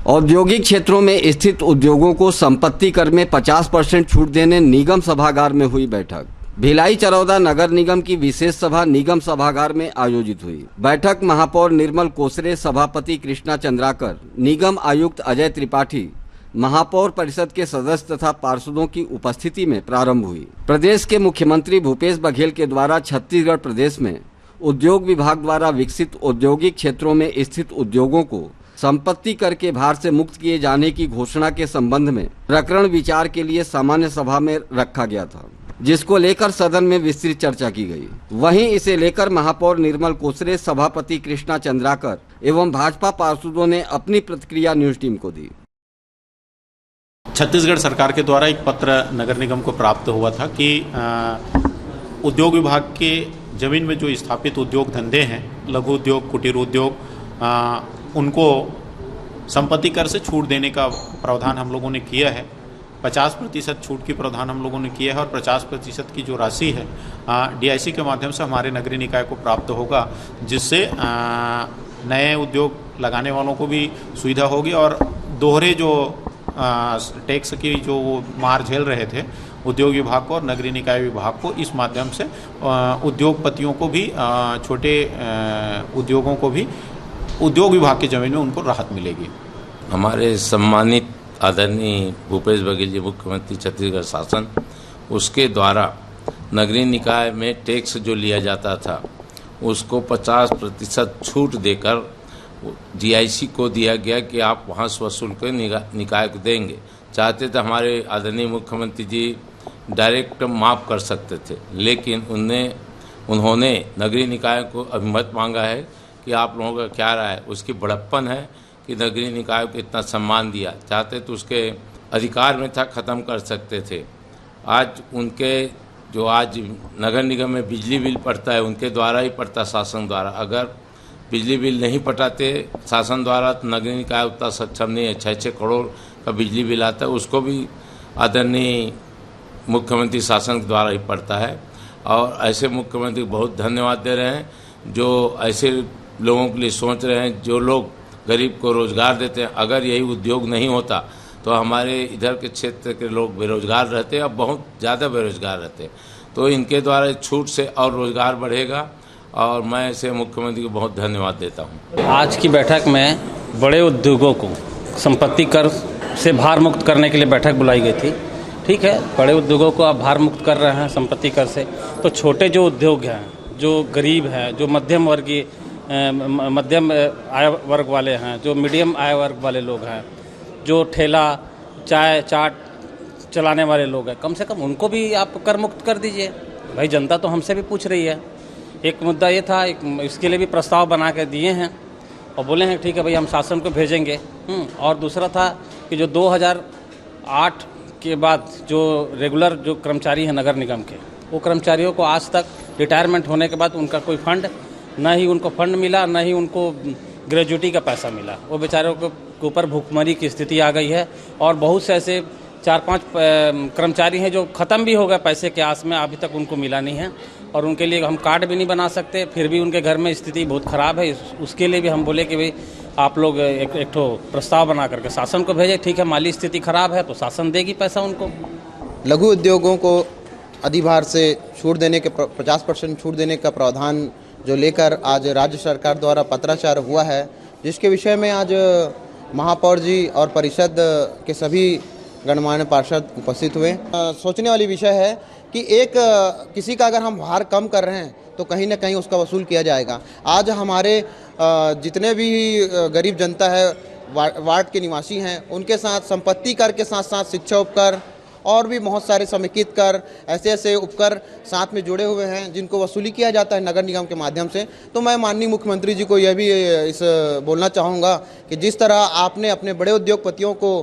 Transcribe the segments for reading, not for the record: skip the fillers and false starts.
औद्योगिक क्षेत्रों में स्थित उद्योगों को संपत्ति कर में 50% छूट देने निगम सभागार में हुई बैठक। भिलाई चरौदा नगर निगम की विशेष सभा निगम सभागार में आयोजित हुई। बैठक महापौर निर्मल कोसरे, सभापति कृष्णा चंद्राकर, निगम आयुक्त अजय त्रिपाठी, महापौर परिषद के सदस्य तथा पार्षदों की उपस्थिति में प्रारंभ हुई। प्रदेश के मुख्यमंत्री भूपेश बघेल के द्वारा छत्तीसगढ़ प्रदेश में उद्योग विभाग द्वारा विकसित औद्योगिक क्षेत्रों में स्थित उद्योगों को संपत्ति कर के भार से मुक्त किए जाने की घोषणा के संबंध में प्रकरण विचार के लिए सामान्य सभा में रखा गया था, जिसको लेकर सदन में विस्तृत चर्चा की गई। वहीं इसे लेकर महापौर निर्मल कोसरे, सभापति कृष्णा चंद्राकर एवं भाजपा पार्षदों ने अपनी प्रतिक्रिया न्यूज टीम को दी। छत्तीसगढ़ सरकार के द्वारा एक पत्र नगर निगम को प्राप्त हुआ था कि उद्योग विभाग के जमीन में जो स्थापित उद्योग धंधे हैं, लघु उद्योग, कुटीर उद्योग, उनको संपत्ति कर से छूट देने का प्रावधान हम लोगों ने किया है। 50% छूट की प्रावधान हम लोगों ने किया है और 50% की जो राशि है DIC के माध्यम से हमारे नगरीय निकाय को प्राप्त होगा, जिससे नए उद्योग लगाने वालों को भी सुविधा होगी और दोहरे जो टैक्स की जो मार झेल रहे थे उद्योग विभाग को और नगरीय निकाय विभाग को, इस माध्यम से उद्योगपतियों को भी, छोटे उद्योगों को भी उद्योग विभाग की जमीन में उनको राहत मिलेगी। हमारे सम्मानित आदरणीय भूपेश बघेल जी मुख्यमंत्री छत्तीसगढ़ शासन, उसके द्वारा नगरीय निकाय में टैक्स जो लिया जाता था उसको 50% छूट देकर DIC को दिया गया कि आप वहाँ से वसूल कर निकाय को देंगे। चाहते तो हमारे आदरणीय मुख्यमंत्री जी डायरेक्ट माफ़ कर सकते थे, लेकिन उन्होंने नगरीय निकाय को अभिमत मांगा है कि आप लोगों का क्या राय है। उसकी बड़प्पन है कि नगरीय निकाय को इतना सम्मान दिया, चाहते तो उसके अधिकार में था, ख़त्म कर सकते थे। आज उनके जो आज नगर निगम में बिजली बिल पड़ता है उनके द्वारा ही पड़ता, शासन द्वारा। अगर बिजली बिल नहीं पटाते शासन द्वारा तो नगरीय निकाय उतना सक्षम नहीं है। 6-6 करोड़ का बिजली बिल आता है, उसको भी आदरणीय मुख्यमंत्री शासन के द्वारा ही पड़ता है। और ऐसे मुख्यमंत्री बहुत धन्यवाद दे रहे हैं जो ऐसे लोगों के लिए सोच रहे हैं, जो लोग गरीब को रोज़गार देते हैं। अगर यही उद्योग नहीं होता तो हमारे इधर के क्षेत्र के लोग बेरोजगार रहते हैं और बहुत ज़्यादा बेरोजगार रहते हैं। तो इनके द्वारा छूट से और रोज़गार बढ़ेगा और मैं इसे मुख्यमंत्री को बहुत धन्यवाद देता हूँ। आज की बैठक में बड़े उद्योगों को संपत्ति कर से भार मुक्त करने के लिए बैठक बुलाई गई थी। ठीक है, बड़े उद्योगों को आप भार मुक्त कर रहे हैं संपत्ति कर से, तो छोटे जो उद्योग हैं, जो गरीब हैं, जो मध्यम आय वर्ग वाले हैं, जो मीडियम आय वर्ग वाले लोग हैं, जो ठेला चाय चाट चलाने वाले लोग हैं, कम से कम उनको भी आप कर मुक्त कर दीजिए। भाई जनता तो हमसे भी पूछ रही है। एक मुद्दा ये था, इसके लिए भी प्रस्ताव बना के दिए हैं और बोले हैं ठीक है भाई हम शासन को भेजेंगे। और दूसरा था कि जो 2008 के बाद जो रेगुलर जो कर्मचारी हैं नगर निगम के, वो कर्मचारियों को आज तक रिटायरमेंट होने के बाद उनका कोई फंड, न ही उनको फंड मिला, न ही उनको ग्रेजुटी का पैसा मिला। वो बेचारों के ऊपर भुखमरी की स्थिति आ गई है और बहुत से ऐसे 4-5 कर्मचारी हैं जो ख़त्म भी हो गए पैसे के आस में, अभी तक उनको मिला नहीं है और उनके लिए हम कार्ड भी नहीं बना सकते। फिर भी उनके घर में स्थिति बहुत ख़राब है। उसके लिए भी हम बोले कि भाई आप लोग एक ठो प्रस्ताव बना करके शासन को भेजें। ठीक है, माली स्थिति ख़राब है तो शासन देगी पैसा उनको। लघु उद्योगों को अधिभार से छूट देने के 50% छूट देने का प्रावधान जो लेकर आज राज्य सरकार द्वारा पत्राचार हुआ है, जिसके विषय में आज महापौर जी और परिषद के सभी गणमान्य पार्षद उपस्थित हुए। सोचने वाली विषय है कि किसी का अगर हम भार कम कर रहे हैं तो कहीं ना कहीं उसका वसूल किया जाएगा। आज हमारे जितने भी गरीब जनता है, वार्ड के निवासी हैं, उनके साथ संपत्ति कर के साथ साथ शिक्षा उपकर और भी बहुत सारे समेकित कर, ऐसे उपकर साथ में जुड़े हुए हैं जिनको वसूली किया जाता है नगर निगम के माध्यम से। तो मैं माननीय मुख्यमंत्री जी को यह भी बोलना चाहूँगा कि जिस तरह आपने अपने बड़े उद्योगपतियों को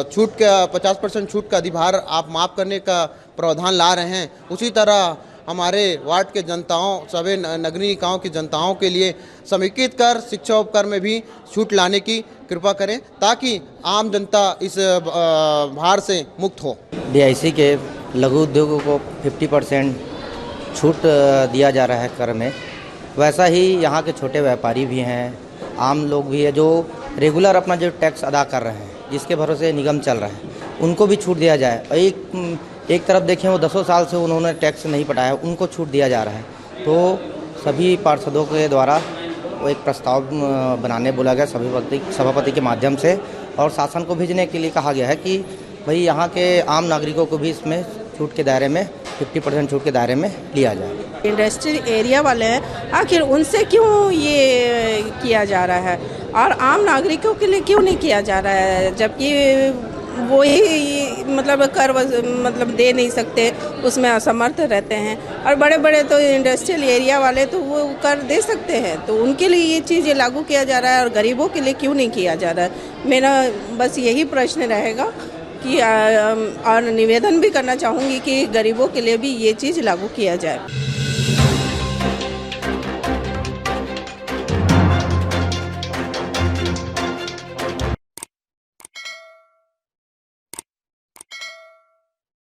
छूट का 50% छूट का अधिभार आप माफ़ करने का प्रावधान ला रहे हैं, उसी तरह हमारे वार्ड के जनताओं, सभी नगरीय निकायों की जनताओं के लिए समेकित कर, शिक्षा उपकर में भी छूट लाने की कृपा करें ताकि आम जनता इस भार से मुक्त हो। DIC के लघु उद्योगों को 50% छूट दिया जा रहा है कर में। वैसा ही यहाँ के छोटे व्यापारी भी हैं, आम लोग भी है जो रेगुलर अपना जो टैक्स अदा कर रहे हैं, जिसके भरोसे निगम चल रहा है, उनको भी छूट दिया जाए। और एक तरफ देखें, वो 10 साल से उन्होंने टैक्स नहीं पटाया, उनको छूट दिया जा रहा है। तो सभी पार्षदों के द्वारा वो एक प्रस्ताव बनाने बोला गया सभापति के माध्यम से, और शासन को भेजने के लिए कहा गया है कि भाई यहाँ के आम नागरिकों को भी इसमें छूट के दायरे में 50% छूट के दायरे में लिया जाए। इंडस्ट्रियल एरिया वाले हैं, आखिर उनसे क्यों ये किया जा रहा है और आम नागरिकों के लिए क्यों नहीं किया जा रहा है, जबकि वो ही मतलब दे नहीं सकते, उसमें असमर्थ रहते हैं। और बड़े बड़े तो इंडस्ट्रियल एरिया वाले तो वो कर दे सकते हैं, तो उनके लिए ये चीज़ लागू किया जा रहा है और गरीबों के लिए क्यों नहीं किया जा रहा है। मेरा बस यही प्रश्न रहेगा कि और निवेदन भी करना चाहूँगी कि गरीबों के लिए भी ये चीज़ लागू किया जाए।